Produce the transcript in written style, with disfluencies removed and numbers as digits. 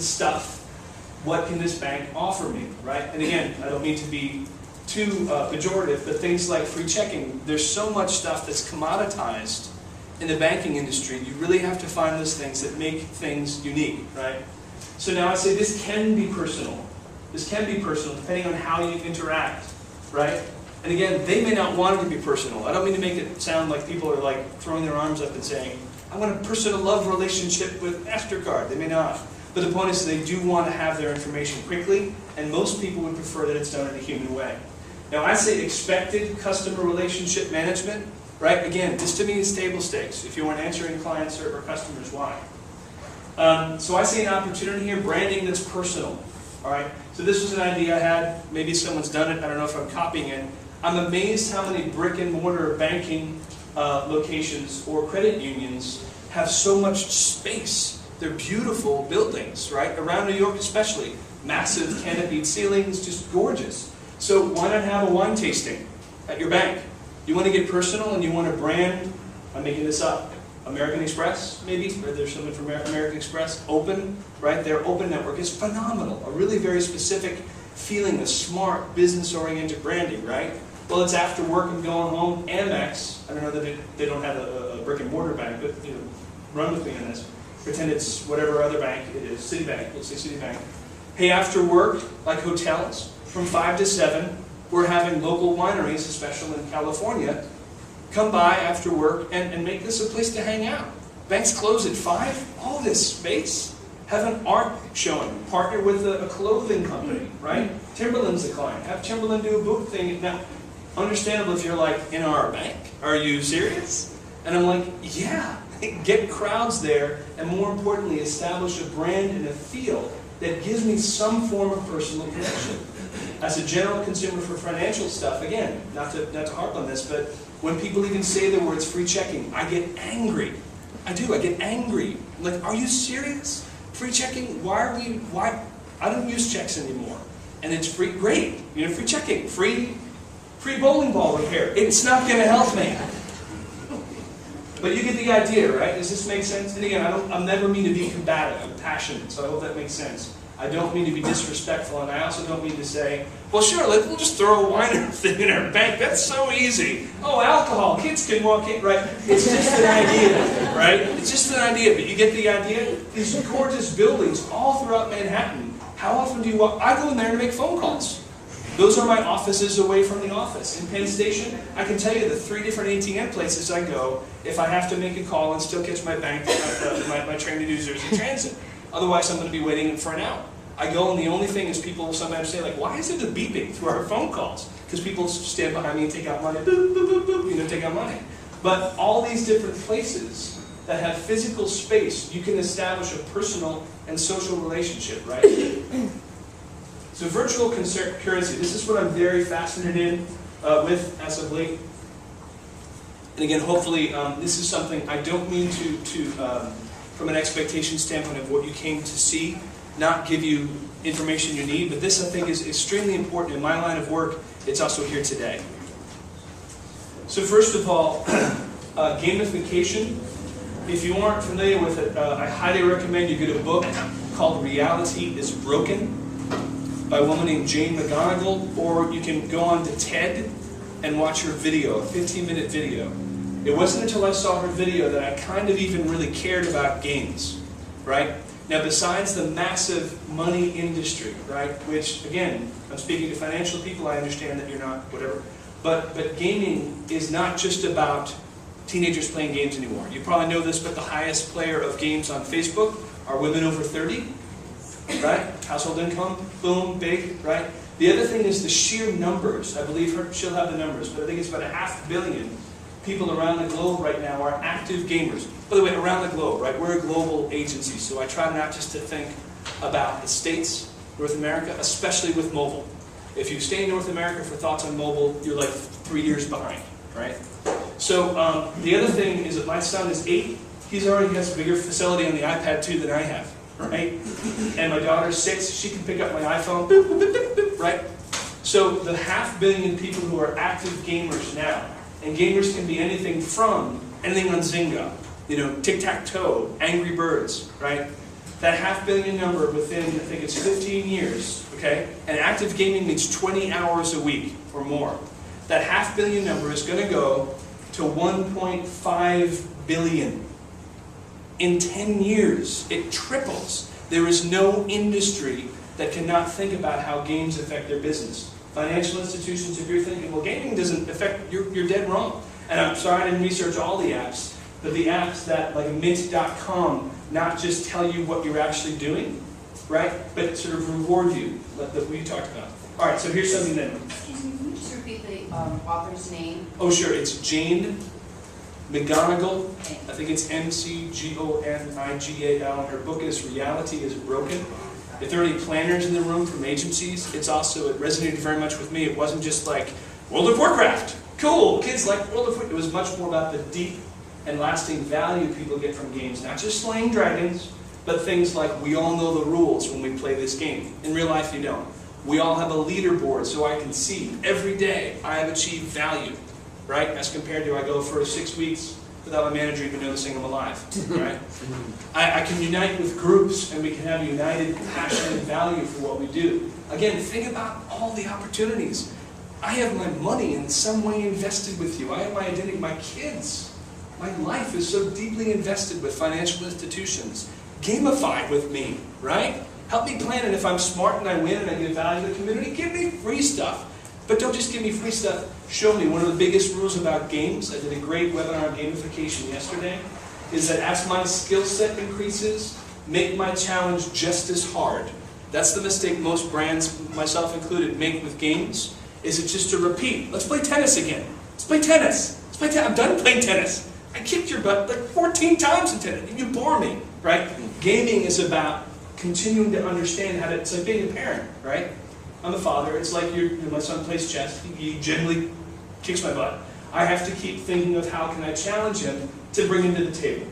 stuff. What can this bank offer me, right? And again, I don't mean to be too pejorative, but things like free checking, there's so much stuff that's commoditized in the banking industry. You really have to find those things that make things unique, right? So now I say this can be personal. This can be personal depending on how you interact, right? And again, they may not want it to be personal. I don't mean to make it sound like people are like throwing their arms up and saying, I want a personal love relationship with MasterCard. They may not. But the point is they do want to have their information quickly, and most people would prefer that it's done in a human way. Now I say expected customer relationship management, right? Again, this to me is table stakes. If you want answering clients or customers, why? So I see an opportunity here, branding that's personal. All right. So this was an idea I had. Maybe someone's done it. I don't know if I'm copying it. I'm amazed how many brick and mortar banking locations or credit unions have so much space. They're beautiful buildings, right? Around New York especially. Massive canopied ceilings, just gorgeous. So why not have a wine tasting at your bank? You want to get personal and you want to brand, I'm making this up, American Express, maybe, or there's someone from American Express, Open, right? Their Open network is phenomenal. A really very specific feeling of smart, business-oriented branding, right? Well, it's after work and going home. Amex, I don't know that they don't have a brick and mortar bank, but you know, run with me on this. Pretend it's whatever other bank it is, Citibank, let's say Citibank. Hey, after work, like hotels, from 5 to 7, we're having local wineries, especially in California, come by after work and make this a place to hang out. Banks close at 5, all this space. Have an art showing, partner with a clothing company, right? Timberland's a client, have Timberland do a book thing. Now, understandable if you're like, in our bank, are you serious? And I'm like, yeah. Get crowds there, and more importantly, establish a brand and a feel that gives me some form of personal connection. As a general consumer for financial stuff, again, not to harp on this, but when people even say the words free checking, I get angry. I do, I get angry. I'm like, are you serious? Free checking? Why? I don't use checks anymore. And it's free, great. You know, free checking, free bowling ball repair. It's not going to help me. But you get the idea, right? Does this make sense? And again, I'm never mean to be combative. I'm passionate, so I hope that makes sense. I don't mean to be disrespectful, and I also don't mean to say, well, sure, we'll just throw a wine thing in our bank. That's so easy. Oh, alcohol. Kids can walk in, right? It's just an idea, right? It's just an idea, but you get the idea? These gorgeous buildings all throughout Manhattan. How often do you walk? I go in there to make phone calls. Those are my offices away from the office. In Penn Station, I can tell you the 3 different ATM places I go if I have to make a call and still catch my bank, my train to do Jersey Transit. Otherwise, I'm going to be waiting for an hour. I go, and the only thing is people sometimes say, like, why is it a beeping through our phone calls? Because people stand behind me and take out money, boop, boop, boop, boop, you know, take out money. But all these different places that have physical space, you can establish a personal and social relationship, right? So virtual currency, this is what I'm very fascinated with as of late. And again, hopefully this is something I don't mean to from an expectation standpoint of what you came to see, not give you information you need, but this I think is extremely important in my line of work. It's also here today. So first of all, gamification. If you aren't familiar with it, I highly recommend you get a book called Reality is Broken by a woman named Jane McGonigal, or you can go on to TED and watch her video, a 15-minute video. It wasn't until I saw her video that I kind of even really cared about games, right? Now, besides the massive money industry, right, which, again, I'm speaking to financial people, I understand that you're not, whatever, but gaming is not just about teenagers playing games anymore. You probably know this, but the highest player of games on Facebook are women over 30. Right? Household income, boom, big, right? The other thing is the sheer numbers. I believe she'll have the numbers, but I think it's about 500 million people around the globe right now are active gamers. By the way, around the globe, right? We're a global agency, so I try not just to think about the States, North America, especially with mobile. If you stay in North America for thoughts on mobile, you're like 3 years behind, right? So the other thing is that my son is 8. He already has a bigger facility on the iPad 2 than I have. Right? And my daughter's 6, she can pick up my iPhone, boop, boop, boop, boop, right? So the 500 million people who are active gamers now, and gamers can be anything from anything on Zynga, you know, tic-tac-toe, Angry Birds, right? That 500 million number within, I think it's 15 years, okay? And active gaming means 20 hours a week or more. That 500 million number is going to go to 1.5 billion. In 10 years, it triples. There is no industry that cannot think about how games affect their business. Financial institutions, if you're thinking, well, gaming doesn't affect, you're dead wrong. And I'm sorry I didn't research all the apps, but the apps that, like mint.com, not just tell you what you're actually doing, right, but sort of reward you, like we talked about. All right, so here's something that... Excuse me, can you just repeat the author's name? Oh, sure, it's Jane McGonigal. I think it's McGonigal. And her book is Reality is Broken. If there are any planners in the room from agencies, it resonated very much with me. It wasn't just like, World of Warcraft, cool, kids like World of Warcraft. It was much more about the deep and lasting value people get from games. Not just slaying dragons, but things like we all know the rules when we play this game. In real life, you don't. We all have a leaderboard so I can see every day I have achieved value, right? As compared to I go for 6 weeks without my manager even noticing I'm alive, right? I can unite with groups and we can have united passion and value for what we do. Again, think about all the opportunities. I have my money in some way invested with you. I have my identity, my kids. My life is so deeply invested with financial institutions. Gamified with me, right? Help me plan it. If I'm smart and I win and I give value to the community, give me free stuff. But don't just give me free stuff. Show me. One of the biggest rules about games, I did a great webinar on gamification yesterday, is that as my skill set increases, make my challenge just as hard. That's the mistake most brands, myself included, make with games, is it just to repeat. Let's play tennis again. Let's play tennis. Let's play tennis. I'm done playing tennis. I kicked your butt like 14 times in tennis. You bore me, right? Gaming is about continuing to understand how to, it's like being a parent, right? I'm a father. It's like my son plays chess. He generally kicks my butt. I have to keep thinking of how can I challenge him to bring him to the table.